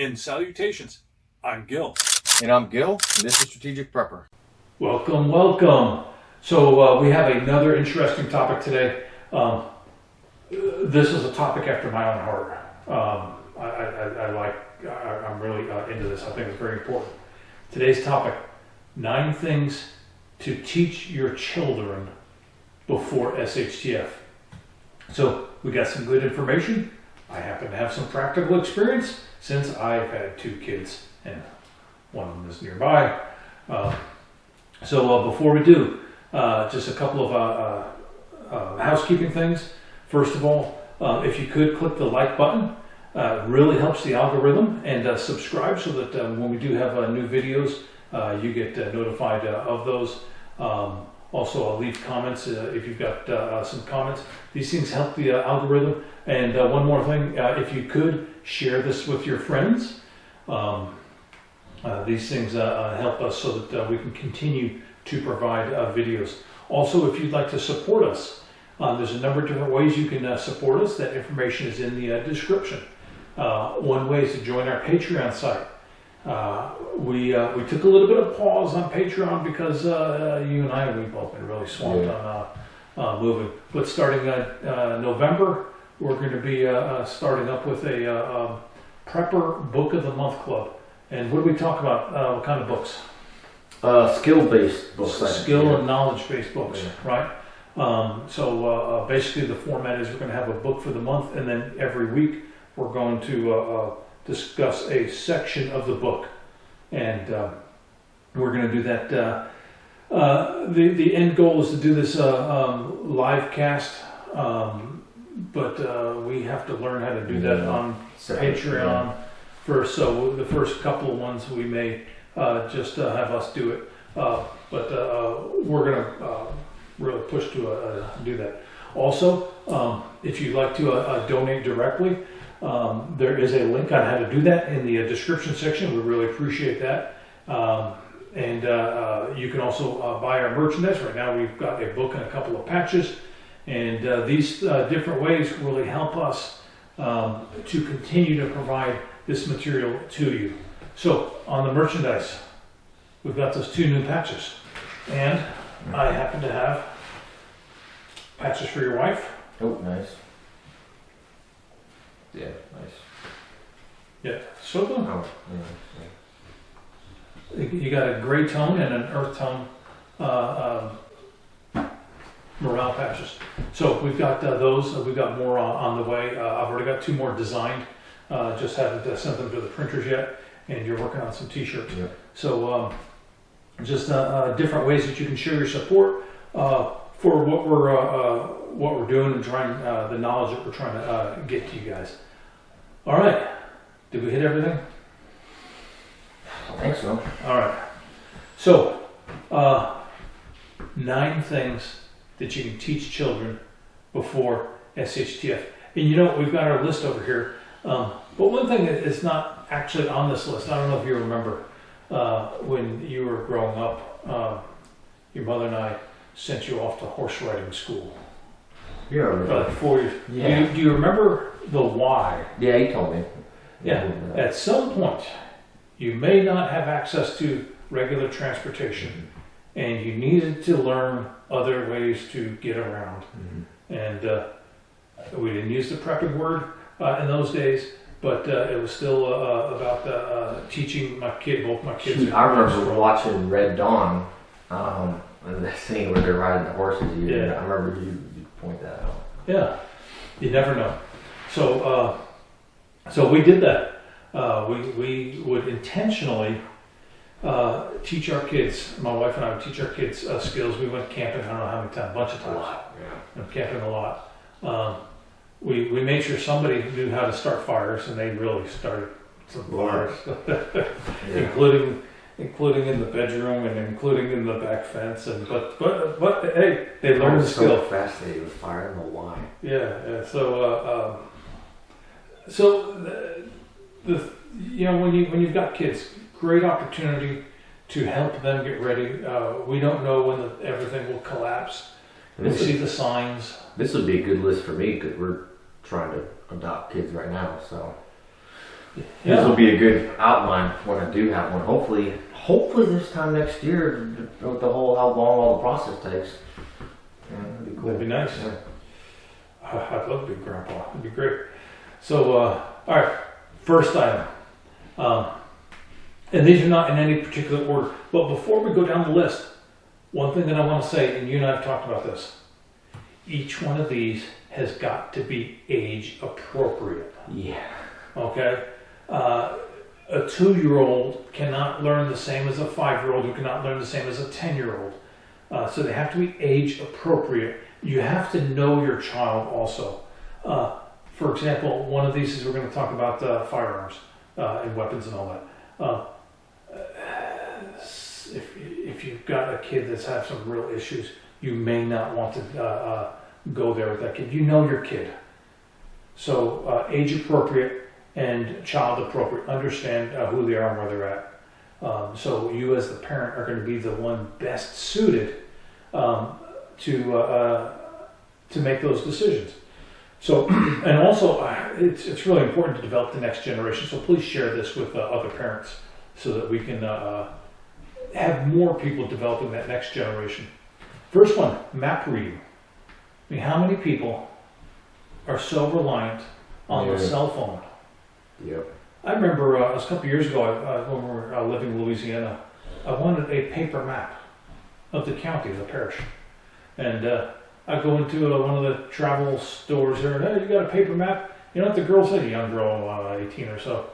And salutations, I'm Gil. And I'm Gil, and this is Strategic Prepper. Welcome, welcome. So we have another interesting topic today. This is a topic after my own heart. I'm really into this. I think it's very important. Today's topic, 9 things to teach your children before SHTF. So we got some good information. I happen to have some practical experience since I've had 2 kids and one of them is nearby. So before we do, just a couple of housekeeping things. First of all, if you could click the like button, it really helps the algorithm, and subscribe so that when we do have new videos, you get notified of those. Also, I'll leave comments if you've got some comments. These things help the algorithm. And one more thing, if you could share this with your friends. These things help us so that we can continue to provide videos. Also, if you'd like to support us, there's a number of different ways you can support us. That information is in the description. One way is to join our Patreon site. We took a little bit of pause on Patreon because you and I, we've both been really swamped on moving. But starting November, we're going to be starting up with a Prepper Book of the Month Club. And what do we talk about? What kind of books? Skill-based books. Skill and knowledge-based books, right? So basically the format is we're going to have a book for the month, and then every week we're going to discuss a section of the book. And we're going to do that. The end goal is to do this live cast, but we have to learn how to do that on Patreon first. So the first couple of ones we may just have us do it. But we're going to really push to do that. Also, if you'd like to donate directly, there is a link on how to do that in the description section. We really appreciate that. And you can also buy our merchandise. Right now we've got a book and a couple of patches. And these different ways really help us to continue to provide this material to you. So on the merchandise, we've got those 2 new patches. And I happen to have patches for your wife. Oh, nice. Yeah, nice. Yeah, so good. Oh, yeah. You got a gray tone and an earth tone morale patches. So we've got those. We've got more on the way. I've already got 2 more designed. Just haven't sent them to the printers yet. And you're working on some T-shirts. Yep. So just different ways that you can show your support for what we're doing and trying the knowledge that we're trying to get to you guys. All right, did we hit everything? I think so. All right. So 9 things that you can teach children before SHTF. And you know, we've got our list over here. But one thing that is not actually on this list, I don't know if you remember, when you were growing up, your mother and I sent you off to horse riding school. Yeah, I remember. For like 4 years. Yeah. Do you remember the why? Yeah, he told me. Yeah. At some point, you may not have access to regular transportation, and you needed to learn other ways to get around. And we didn't use the prepping word in those days, but it was still about teaching both my kids. I remember watching Red Dawn, and the scene where they're riding the horses. I remember you point that out. Yeah, you never know. So we did that. We would intentionally teach our kids. My wife and I would teach our kids skills. We went camping. I don't know how many times, a bunch of times. A lot. Yeah. Went camping a lot. We made sure somebody knew how to start fires, and they really started some fires, including in the bedroom and including in the back fence. And but hey, they learned the skill. So fascinated with fire and the why. Yeah. So when you've got kids, great opportunity to help them get ready. We don't know when everything will collapse. We see the signs. This would be a good list for me because we're trying to adopt kids right now. So This will be a good outline when I do have one. Hopefully this time next year, with the whole how long all the process takes. Yeah, that'd be cool. That'd be nice. Yeah. I'd love to be grandpa. It'd be great. So, all right, first item. And these are not in any particular order. But before we go down the list, one thing that I want to say, and you and I have talked about this, each one of these has got to be age appropriate. Yeah. Okay? A 2-year-old cannot learn the same as a 5-year-old, who cannot learn the same as a 10-year-old. So they have to be age appropriate. You have to know your child also. For example, one of these is we're going to talk about firearms and weapons and all that. If you've got a kid that's had some real issues, you may not want to go there with that kid. You know your kid. So age appropriate and child appropriate. Understand who they are and where they're at. So you as the parent are going to be the one best suited to make those decisions. So, and also it's really important to develop the next generation. So please share this with other parents so that we can have more people developing that next generation. First one, map reading. I mean, how many people are so reliant on the cell phone? Yep. I remember it was a couple years ago when we were living in Louisiana, I wanted a paper map of the county, of the parish. And I go into one of the travel stores there, and hey, you got a paper map? You know what the girl said, a young girl, 18 or so.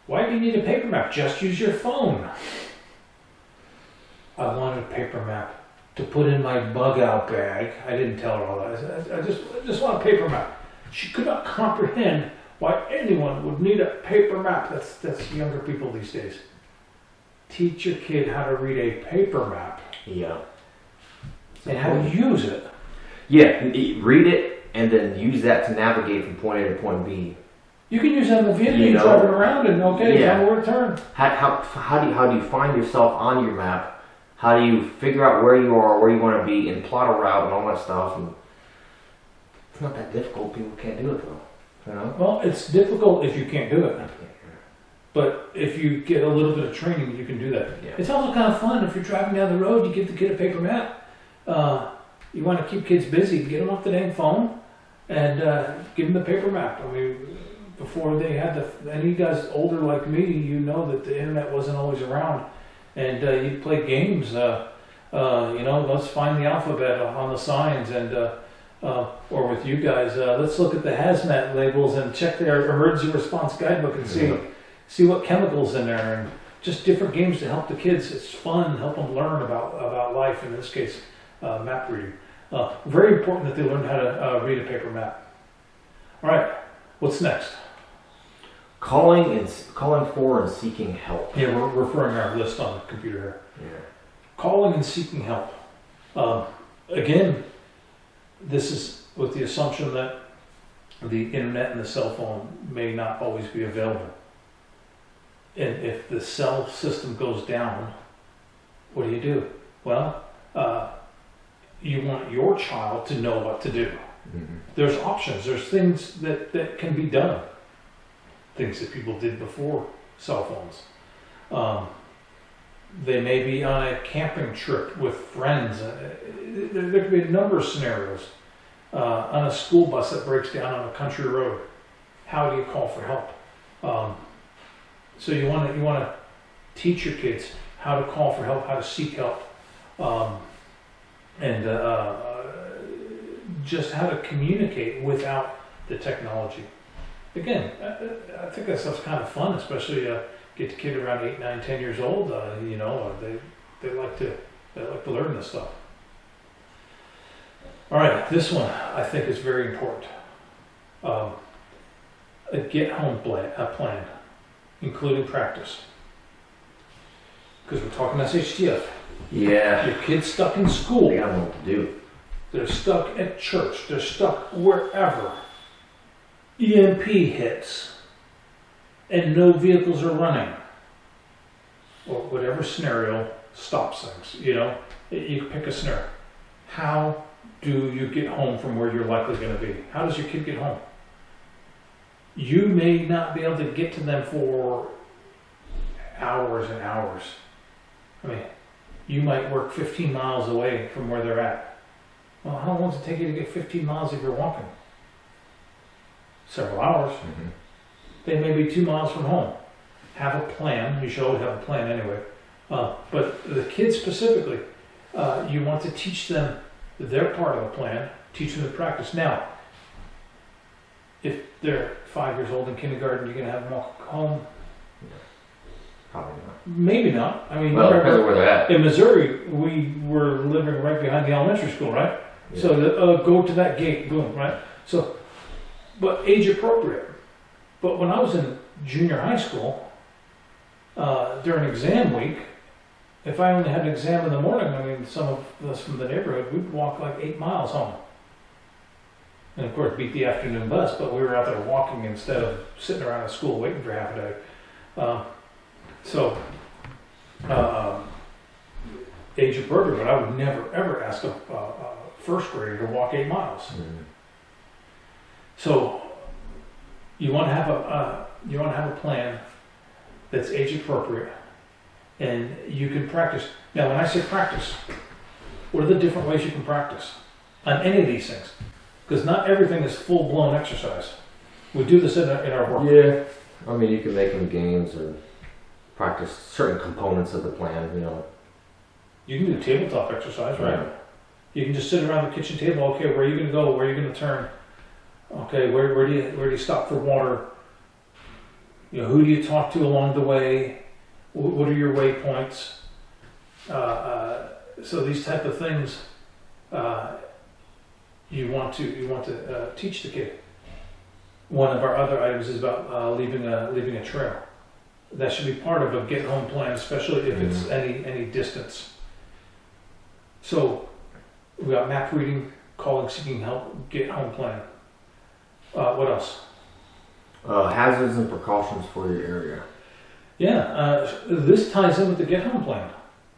Why do you need a paper map? Just use your phone. I wanted a paper map to put in my bug out bag. I didn't tell her all that. I just want a paper map. She could not comprehend why anyone would need a paper map. That's younger people these days. Teach your kid how to read a paper map. Yeah. And how to use it. Yeah, read it and then use that to navigate from point A to point B. You can use that in the vehicle, you're driving around and tell me where to turn. How do you find yourself on your map? How do you figure out where you are, where you want to be, and plot a route and all that stuff? And it's not that difficult. People can't do it though. You know? Well, it's difficult if you can't do it. But if you get a little bit of training, you can do that. Yeah. It's also kind of fun if you're driving down the road, you give the kid a paper map. You want to keep kids busy, get them off the dang phone and give them the paper map. I mean, before they had and you guys older like me, you know that the internet wasn't always around. And you'd play games, let's find the alphabet on the signs, and or with you guys, let's look at the hazmat labels and check their emergency response guidebook and see what chemicals in there, and just different games to help the kids. It's fun, help them learn about life. In this case, map reading. Very important that they learn how to read a paper map. All right, what's next? Calling for and seeking help. Yeah, we're referring our list on the computer here. Yeah. Calling and seeking help. Again, this is with the assumption that the internet and the cell phone may not always be available. And if the cell system goes down, what do? Well, you want your child to know what to do. Mm-hmm. There's options. There's things that can be done. Things that people did before cell phones. They may be on a camping trip with friends. There could be a number of scenarios. On a school bus that breaks down on a country road, how do you call for help? So you want to teach your kids how to call for help, how to seek help, and just how to communicate without the technology. Again, I think that stuff's kind of fun, especially get the kid around 8, 9, 10 years old. They like to learn this stuff. All right, this one I think is very important. A get-home plan, including practice. Because we're talking SHTF. Yeah. Your kid's stuck in school. They got to know what to do. They're stuck at church. They're stuck wherever. EMP hits and no vehicles are running, or whatever scenario stops things. You pick a scenario. How do you get home from where you're likely going to be? How does your kid get home? You may not be able to get to them for hours and hours. I mean, you might work 15 miles away from where they're at. Well, how long does it take you to get 15 miles if you're walking? Several hours. Mm-hmm. They may be 2 miles from home. Have a plan. You should always have a plan anyway. But the kids specifically, you want to teach them their part of the plan, teach them to practice. Now, if they're 5 years old in kindergarten, you're going to have them walk home? Probably not. Maybe not. I mean, Well, depends on where they're at. in Missouri, we were living right behind the elementary school, right? Yeah. So go to that gate, boom, right? So, but age appropriate. But when I was in junior high school, during exam week, if I only had an exam in the morning, I mean, some of us from the neighborhood, we'd walk like 8 miles home. And of course, beat the afternoon bus, but we were out there walking instead of sitting around at school waiting for half a day. Age appropriate, but I would never ever ask a first grader to walk 8 miles. Mm-hmm. So you want to have a plan that's age appropriate, and you can practice. Now, when I say practice, what are the different ways you can practice on any of these things? Because not everything is full blown exercise. We do this in our work. Yeah. I mean, you can make them games or practice certain components of the plan, you know. You can do tabletop exercise, right? You can just sit around the kitchen table. Okay, where are you going to go? Where are you going to turn? Okay, where do you stop for water? You know, who do you talk to along the way? What are your waypoints? So these type of things, you want to teach the kid. One of our other items is about leaving a trail. That should be part of a get home plan, especially if it's any distance. So we got map reading, calling, seeking help, get home plan. What else? Hazards and precautions for your area. Yeah, this ties in with the get home plan.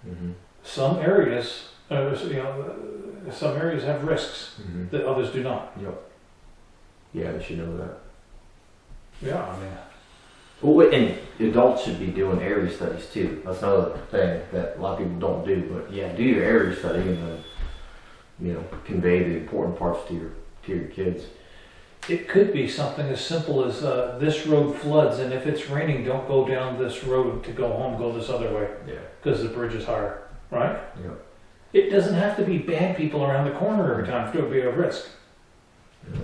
Mm-hmm. Some areas, some areas have risks that others do not. Yep. Yeah, they should know that. Yeah, I mean. Well, and adults should be doing area studies too. That's another thing that a lot of people don't do. But yeah, do your area study and then, you know, convey the important parts to your kids. It could be something as simple as this road floods, and if it's raining, don't go down this road to go home. Go this other way. Yeah. Because the bridge is higher, right? Yeah. It doesn't have to be bad people around the corner every time to be a risk. Yeah.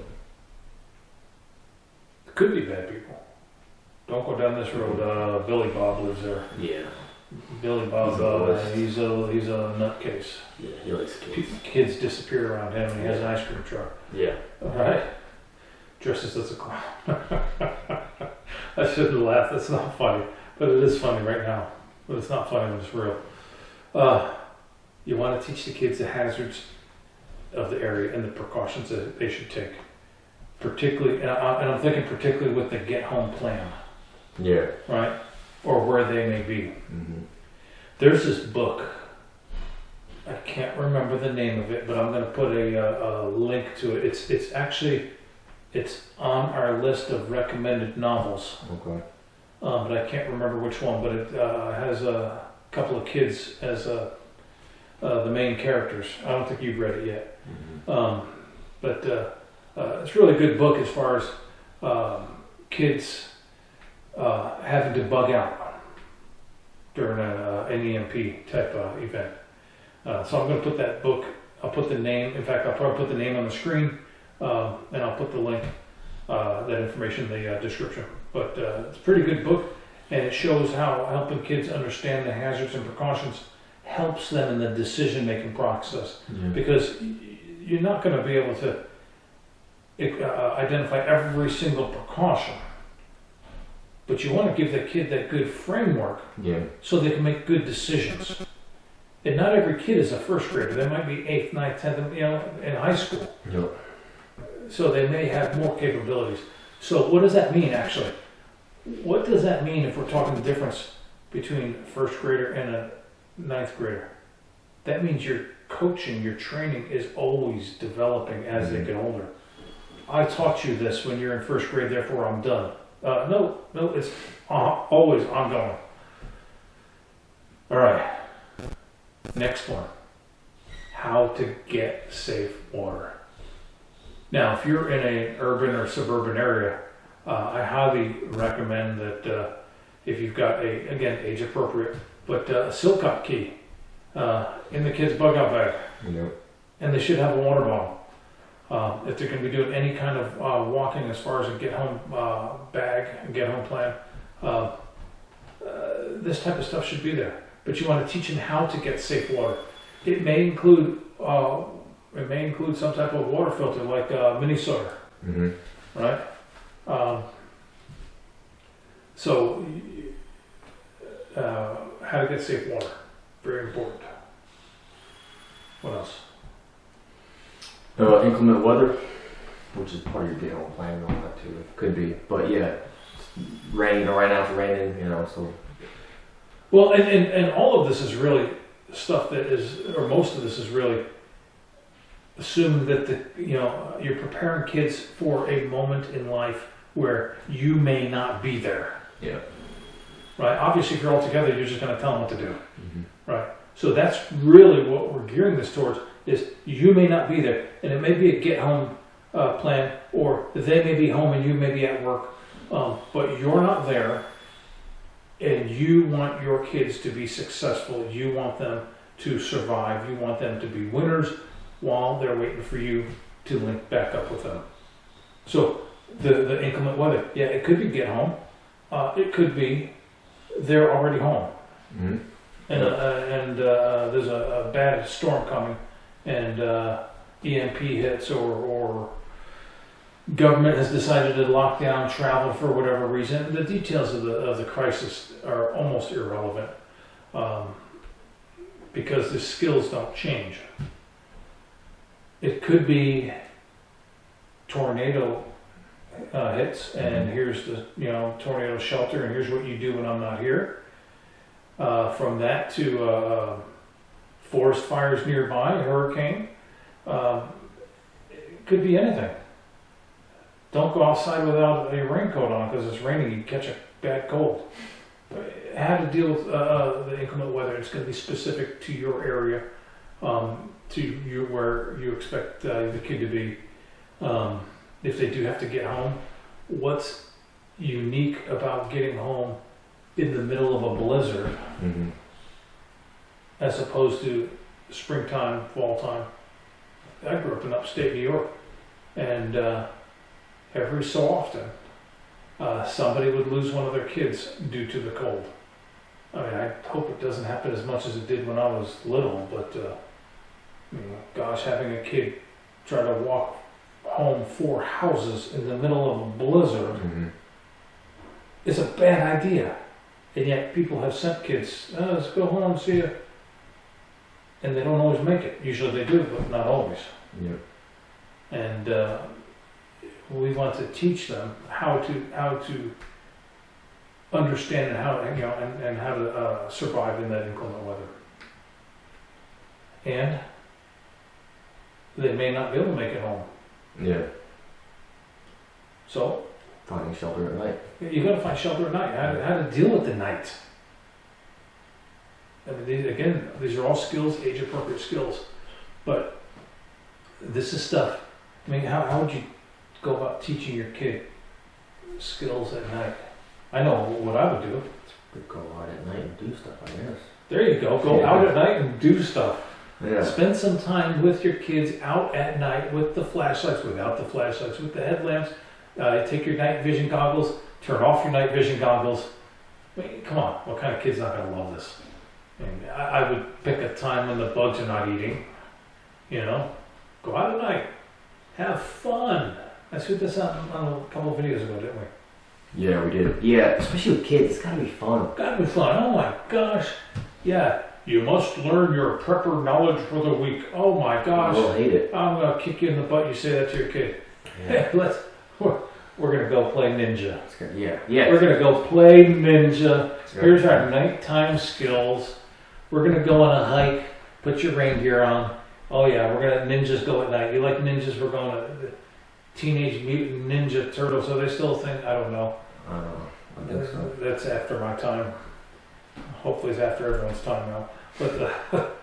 It could be bad people. Don't go down this road. Billy Bob lives there. Yeah. Billy Bob, he's a nutcase. Yeah, he likes kids. Kids disappear around him, and he has an ice cream truck. Yeah. All right. Dresses as a clown. I shouldn't laugh. That's not funny, but it is funny right now. But it's not funny when it's real. You want to teach the kids the hazards of the area and the precautions that they should take. Particularly, and I'm thinking particularly with the get home plan. Yeah. Right? Or where they may be. Mm-hmm. There's this book. I can't remember the name of it, but I'm going to put a link to it. It's on our list of recommended novels. Okay. But I can't remember which one. But it has a couple of kids as the main characters. I don't think you've read it yet. Mm-hmm. But it's a really good book as far as kids having to bug out during an EMP type event. So I'm going to put that book, I'll put the name, in fact I'll probably put the name on the screen, and I'll put the link, that information in the description. But it's a pretty good book, and it shows how helping kids understand the hazards and precautions helps them in the decision-making process. Yeah. Because you're not going to be able to identify every single precaution, but you want to give the kid that good framework, so they can make good decisions. And not every kid is a first grader. They might be 8th, 9th, 10th, in high school. Yep. So they may have more capabilities. So what does that mean, actually? What does that mean if we're talking the difference between a first grader and a 9th grader? That means your coaching, your training is always developing as they get older. I taught you this when you're in first grade, therefore I'm done. No, it's always ongoing. All right, next one. How to get safe water. Now, if you're in an urban or suburban area, I highly recommend that if you've got again, age appropriate, but a Silcott key in the kid's bug out bag. Yep. And they should have a water bottle. If they're going to be doing any kind of walking as far as a get home bag, and get home plan, this type of stuff should be there. But you want to teach them how to get safe water. It may include some type of water filter like Minnesota, right? So how to get safe water, very important. What else? Inclement weather, which is part of your get home plan and all that too. It could be, but yeah, it's raining. Right now it's raining, so. Well, and all of this is really stuff that is, or most of this is really assuming that you're preparing kids for a moment in life where you may not be there. Yeah. Right. Obviously, if you're all together, you're just going to tell them what to do. Right. So that's really what we're gearing this towards. Is you may not be there, and it may be a get home plan, or they may be home and you may be at work, but you're not there, and you want your kids to be successful. You want them to survive. You want them to be winners while they're waiting for you to link back up with them. So the inclement weather, yeah, it could be get home. It could be they're already home, and there's a bad storm coming. And EMP hits, or government has decided to lock down travel for whatever reason. The details of the crisis are almost irrelevant because the skills don't change. It could be tornado hits, and here's the tornado shelter, and here's what you do when I'm not here. From that to forest fires nearby, a hurricane. It could be anything. Don't go outside without a raincoat on because it's raining. You catch a bad cold. How to deal with the inclement weather. It's going to be specific to your area, to you where you expect the kid to be. If they do have to get home, what's unique about getting home in the middle of a blizzard? As opposed to springtime, fall time. I grew up in upstate New York, and every so often, somebody would lose one of their kids due to the cold. I mean, I hope it doesn't happen as much as it did when I was little, but gosh, having a kid try to walk home 4 houses in the middle of a blizzard is a bad idea. And yet people have sent kids, let's go home, see you. And they don't always make it. Usually they do, but not always. Yep. And we want to teach them how to understand and how and how to survive in that inclement weather. And they may not be able to make it home. Yeah. So finding shelter at night. You got to find shelter at night. How to deal with the night. I mean, these are all skills, age-appropriate skills, but this is stuff. I mean, how would you go about teaching your kid skills at night? I know what I would do. We'd go out at night and do stuff, I guess. There you go. Go out at night and do stuff. Yeah. Spend some time with your kids out at night with the flashlights, without the flashlights, with the headlamps. Take your night vision goggles. Turn off your night vision goggles. I mean, come on. What kind of kid's not going to love this? I would pick a time when the bugs are not eating. Go out at night, have fun. I said this on a couple of videos ago, didn't we? Yeah, we did. Yeah, especially with kids, it's gotta be fun. Gotta be fun. Oh my gosh. Yeah, you must learn your prepper knowledge for the week. Oh my gosh. We'll hate it. I'm gonna kick you in the butt. You say that to your kid. Yeah. Hey, we're gonna go play ninja. Yeah. We're gonna go play ninja. Here's our nighttime skills. We're gonna go on a hike. Put your reindeer on. Oh yeah, we're gonna ninjas go at night. You like ninjas? We're going to Teenage Mutant Ninja Turtles. So they still think, I don't know. I don't know. I think so. That's after my time. Hopefully it's after everyone's time now. But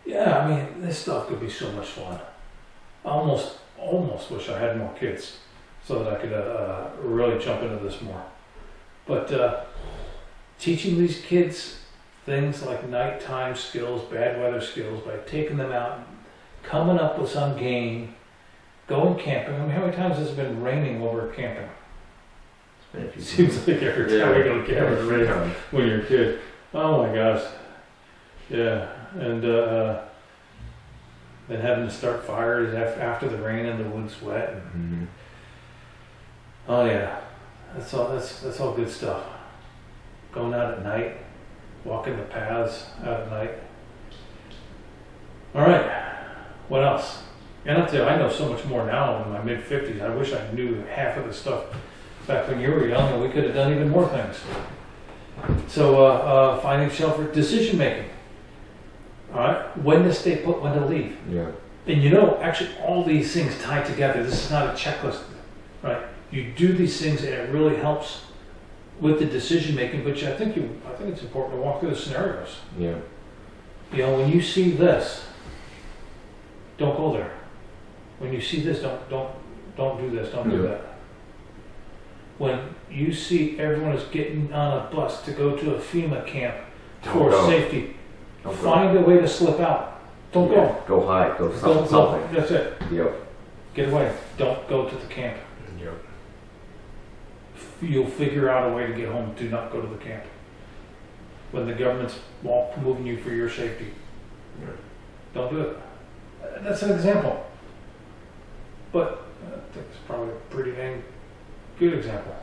yeah, I mean, this stuff could be so much fun. I almost wish I had more kids so that I could really jump into this more. But teaching these kids things like nighttime skills, bad weather skills, by taking them out, coming up with some game, going camping. I mean, how many times has it been raining over camping? It seems like every time we go camping, it's raining when you're a kid. Oh my gosh. Yeah. And then having to start fires after the rain and the wood's wet. Mm-hmm. Oh yeah. That's all good stuff. Going out at night, walking the paths out at night. All right. What else? And I'll tell you, I know so much more now in my mid-50s. I wish I knew half of the stuff back when you were young, and we could have done even more things. So finding shelter, decision making. All right, when to stay put, when to leave. Yeah. And you know, actually, all these things tie together. This is not a checklist, right? You do these things, and it really helps with the decision making. But I think it's important to walk through the scenarios. Yeah. You know, when you see this, don't go there. When you see this, don't do this. Don't do that. When you see everyone is getting on a bus to go to a FEMA camp for safety, find a way to slip out. Don't go. Go hide. Go something. Go. That's it. Yep. Get away. Don't go to the camp. Yep. You'll figure out a way to get home. Do not go to the camp. When the government's moving you for your safety, don't do it. That's an example. But I think it's probably a pretty dang good example.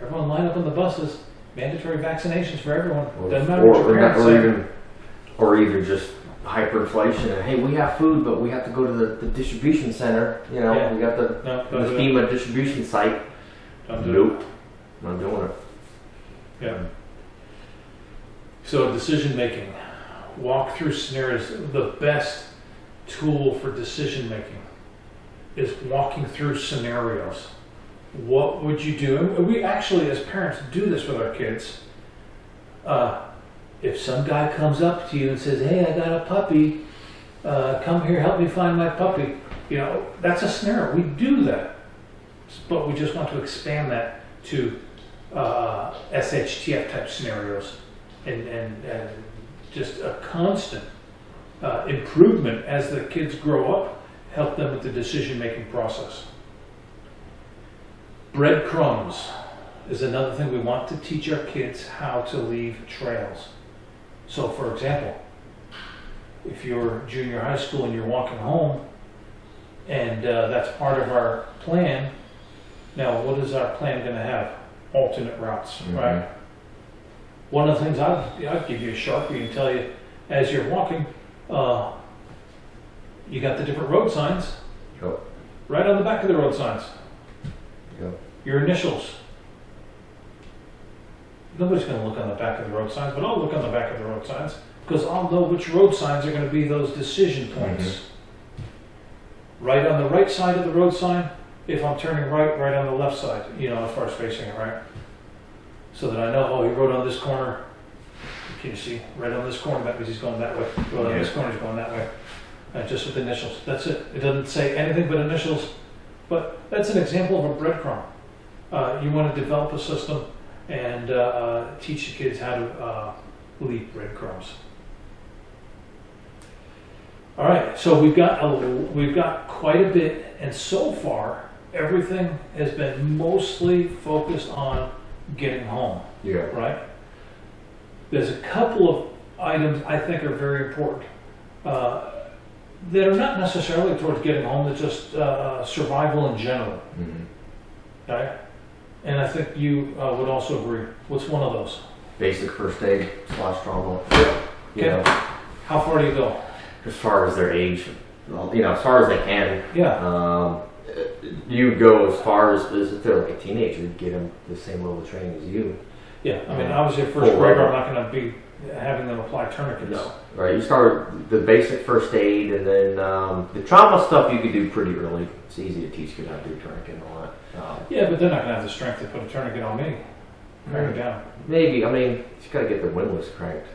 Everyone line up on the buses. Mandatory vaccinations for everyone. Doesn't matter what your parents say. Or either just hyperinflation and hey, we have food, but we have to go to the distribution center. You know, we got the FEMA distribution site. Nope, not doing it. Yeah. So decision making, walk through scenarios. The best tool for decision making is walking through scenarios. What would you do? And we actually, as parents, do this with our kids. If some guy comes up to you and says, "Hey, I got a puppy. Come here, help me find my puppy." You know, that's a scenario. We do that, but we just want to expand that to SHTF type scenarios, and just a constant improvement as the kids grow up. Help them with the decision-making process. Breadcrumbs is another thing we want to teach our kids how to leave trails. So, for example, if you're junior high school and you're walking home, and that's part of our plan. Now, what is our plan going to have? Alternate routes, right? One of the things I'd give you a Sharpie and tell you as you're walking, you got the different road signs. Yep. Right on the back of the road signs. Yep. Your initials. Nobody's going to look on the back of the road signs, but I'll look on the back of the road signs because I'll know which road signs are going to be those decision points. Right on the right side of the road sign, if I'm turning right on the left side, you know, as far as facing it, right? So that I know, oh, he rode on this corner. Can you see? Right on this corner, that means he's going that way. Rode on this corner, he's going that way. Just with initials. That's it. It doesn't say anything but initials. But that's an example of a breadcrumb. You want to develop a system and teach the kids how to leave breadcrumbs. All right, so we've got quite a bit, and so far everything has been mostly focused on getting home. Yeah. Right. There's a couple of items I think are very important that are not necessarily towards getting home. They're just survival in general. Okay. And I think you would also agree. What's one of those? Basic first aid / trauma. Okay. You know, how far do you go? as far as their age, you know, as far as they can. Yeah. You go as far as if they're like a teenager, get them the same level of training as you. Yeah. I mean, obviously, first grader, I'm not going to be having them apply tourniquets. No. Right. You start with the basic first aid, and then the trauma stuff you can do pretty early. It's easy to teach kids how to do tourniquet and all that. Yeah, but they're not going to have the strength to put a tourniquet on me. Crank it down. Maybe. I mean, you got to get the windlass cranked.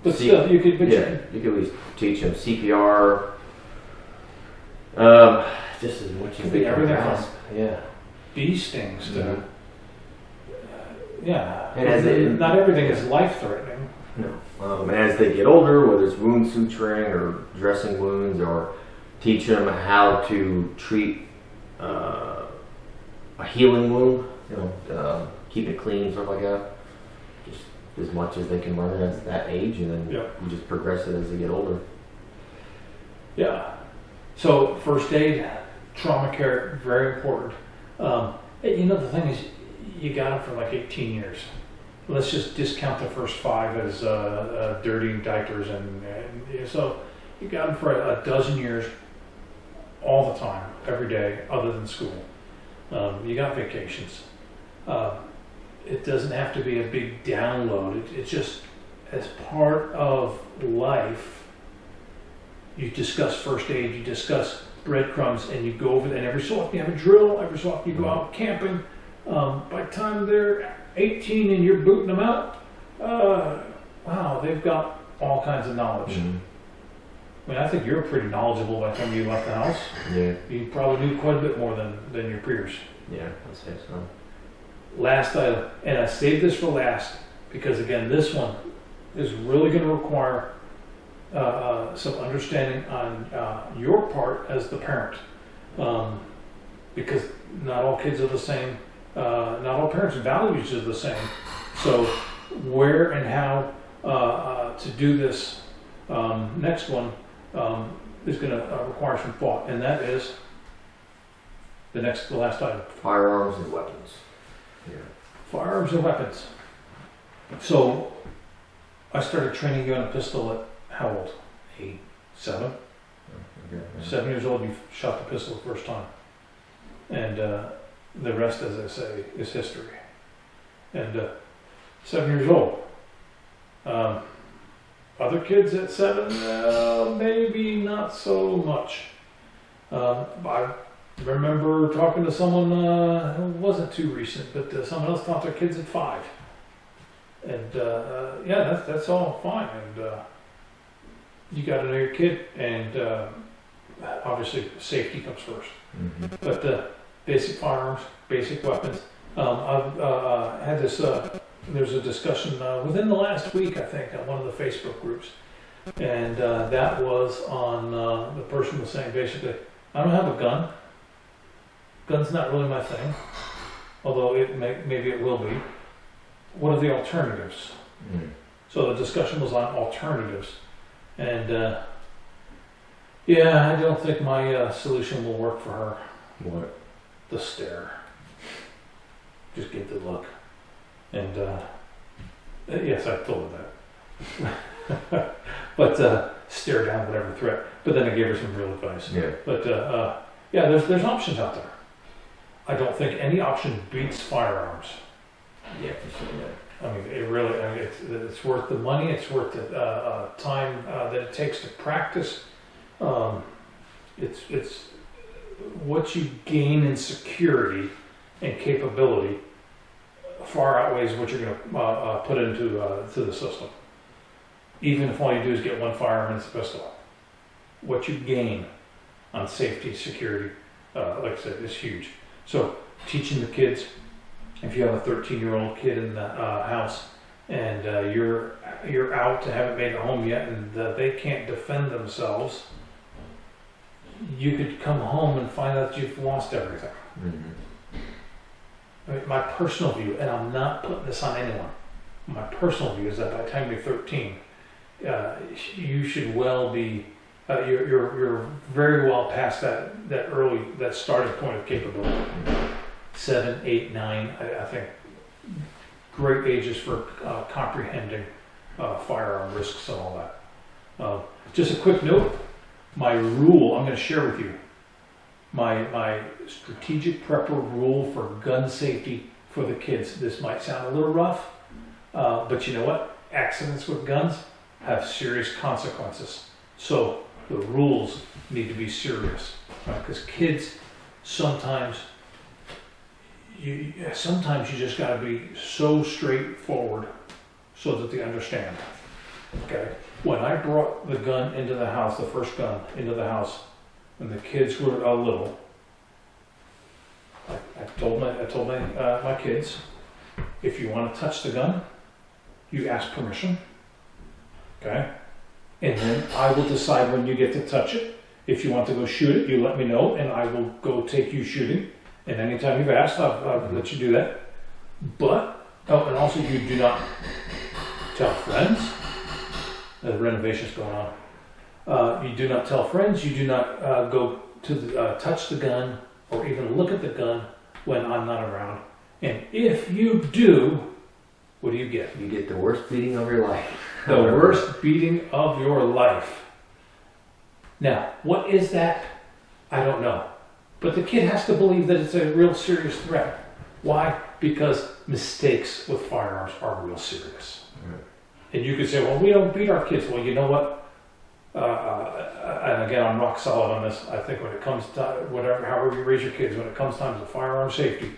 But still, you could. You could at least teach them CPR. Just as much as they can everything grasp. Yeah. Bee stings to. Yeah. And not everything is life-threatening. No. And as they get older, whether it's wound suturing or dressing wounds, or teach them how to treat a healing wound, keep it clean, stuff like that. Just as much as they can learn at that age, and then you just progress it as they get older. Yeah. So first aid, trauma care, very important. The thing is, you got them for like 18 years. Let's just discount the first 5 as dirty diapers, and so you got them for a dozen years, all the time, every day, other than school. You got vacations. It doesn't have to be a big download. It's just as part of life. You discuss first aid, you discuss breadcrumbs, and you go over that. And every so often you have a drill, every so often you go out camping. By the time they're 18 and you're booting them out, wow, they've got all kinds of knowledge. Mm-hmm. I mean, I think you're pretty knowledgeable by the time you left the house. Yeah. You probably knew quite a bit more than your peers. Yeah, I'd say so. Last item, and I saved this for last because, again, this one is really going to require some understanding on your part as the parent, because not all kids are the same, not all parents' values are the same. So where and how to do this next one is going to require some thought, and that is the last item. Firearms and weapons. Yeah. Firearms and weapons. So I started training you on a pistol at how old? 8, 7? Okay, yeah. 7 years old, you shot the pistol the first time. And the rest, as I say, is history. And 7 years old. Other kids at 7, maybe not so much. I remember talking to someone, who wasn't too recent, but someone else taught their kids at 5. And that's all fine. And you got to know your kid, and obviously safety comes first. Mm-hmm. But basic firearms, basic weapons. I've had this. There's a discussion within the last week, I think, on one of the Facebook groups, and that was on the person was saying basically, I don't have a gun. Gun's not really my thing, although maybe it will be. What are the alternatives? Mm. So the discussion was on alternatives, and I don't think my solution will work for her. What? The stare. Just give the look. And yes, I told her that. But stare down whatever threat. But then I gave her some real advice. Yeah. But there's options out there. I don't think any option beats firearms. Yeah, for sure. Yeah. I mean, it's worth the money. It's worth the time that it takes to practice. It's what you gain in security and capability far outweighs what you're going to put into the system. Even if all you do is get one firearm and it's a pistol, what you gain on safety, security, like I said, is huge. So teaching the kids, if you have a 13-year-old kid in the house and you're out and haven't made it home yet, and they can't defend themselves, you could come home and find out that you've lost everything. Mm-hmm. I mean, my personal view, and I'm not putting this on anyone, my personal view is that by the time you're 13, you should well be, you're very well past that starting point of capability. 7, 8, 9, I think great ages for comprehending firearm risks and all that. Just a quick note, my rule I'm going to share with you. My strategic prepper rule for gun safety for the kids. This might sound a little rough, But you know what? Accidents with guns have serious consequences. So the rules need to be serious, right? Because kids sometimes you just got to be so straightforward so that they understand. Okay. When I brought the gun into the house, the first gun into the house, when the kids were little, I told my kids, if you want to touch the gun, you ask permission. Okay. And then I will decide when you get to touch it. If you want to go shoot it, you let me know, and I will go take you shooting. And anytime you've asked, I'll let you do that. But, and also you do not tell friends. The renovation's going on. You do not tell friends. You do not go to touch the gun or even look at the gun when I'm not around. And if you do, what do you get? You get the worst beating of your life. The worst beating of your life. Now, what is that? I don't know. But the kid has to believe that it's a real serious threat. Why? Because mistakes with firearms are real serious. Right. And you could say, well, we don't beat our kids. Well, you know what? And again, I'm rock solid on this. I think when it comes to however you raise your kids, when it comes time to firearm safety,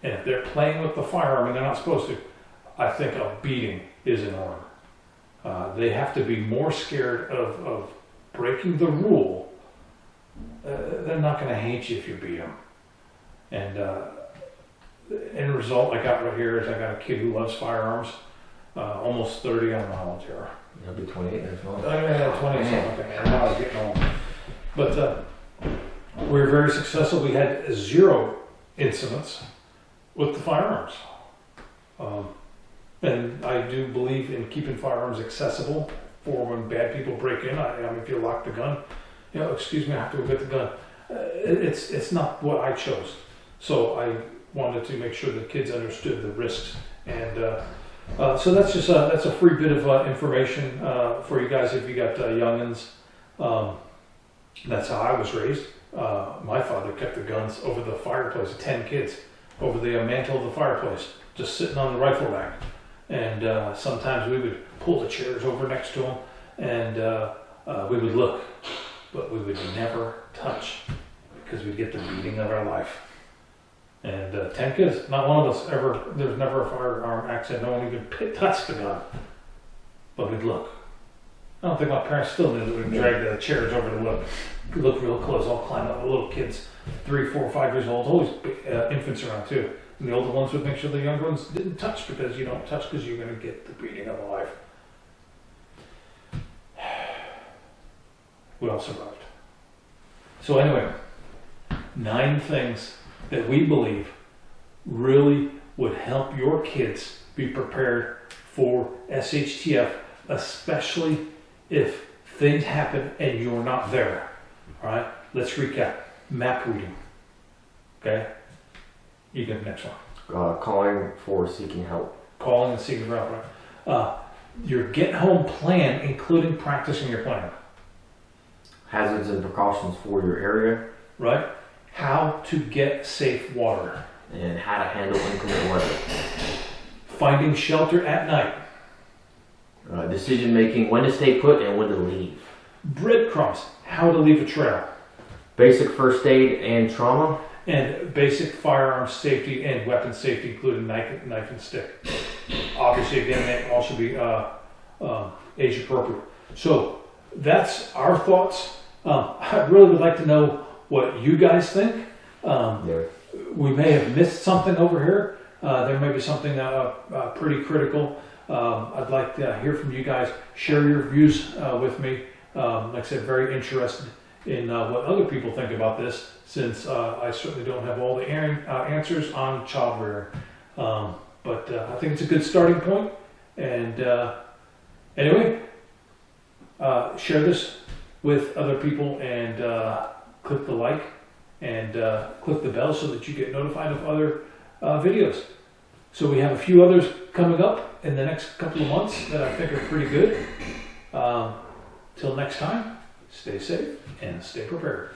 and if they're playing with the firearm and they're not supposed to, I think a beating is in order. They have to be more scared of breaking the rule. They're not going to hate you if you beat them. And the end result I got right here is I got a kid who loves firearms, almost 30 on volunteer. He'll be 28 years old. I had 20 something, and now I'm getting old. But we were very successful. We had 0 incidents with the firearms. And I do believe in keeping firearms accessible for when bad people break in. I mean, if you lock the gun, excuse me, I have to go get the gun. It's not what I chose. So I wanted to make sure the kids understood the risks. And so that's just that's a free bit of information for you guys if you got youngins. That's how I was raised. My father kept the guns over the fireplace, 10 kids, over the mantle of the fireplace, just sitting on the rifle rack. And sometimes we would pull the chairs over next to him, and we would look, but we would never touch because we'd get the beating of our life. And 10 kids, not one of us ever, there was never a firearm accident, no one even touched the gun, but we'd look. I don't think my parents still knew that we'd drag the chairs over to look real close, all climb up, the little kids, 3, 4, 5 years old, always infants around too. And the older ones would make sure the younger ones didn't touch because you don't touch because you're going to get the beating of a life. We all survived. So anyway, 9 things that we believe really would help your kids be prepared for SHTF, especially if things happen and you're not there. All right, let's recap. Map reading. Okay? You get the next one. Calling for seeking help. Calling and seeking help, right? Your get-home plan, including practicing your plan. Hazards and precautions for your area. Right? How to get safe water. And how to handle inclement weather. Finding shelter at night. Decision making, when to stay put and when to leave. Breadcrumbs, how to leave a trail. Basic first aid and trauma. And basic firearm safety and weapon safety, including knife and stick. Obviously, again, they all should be age appropriate. So that's our thoughts. I really would like to know what you guys think. We may have missed something over here. There may be something pretty critical. I'd like to hear from you guys. Share your views with me. Like I said, very interested in what other people think about this, since I certainly don't have all the answers on child rearing. But I think it's a good starting point. And anyway, share this with other people and click the like and click the bell so that you get notified of other videos. So we have a few others coming up in the next couple of months that I think are pretty good. Till next time, stay safe and stay prepared.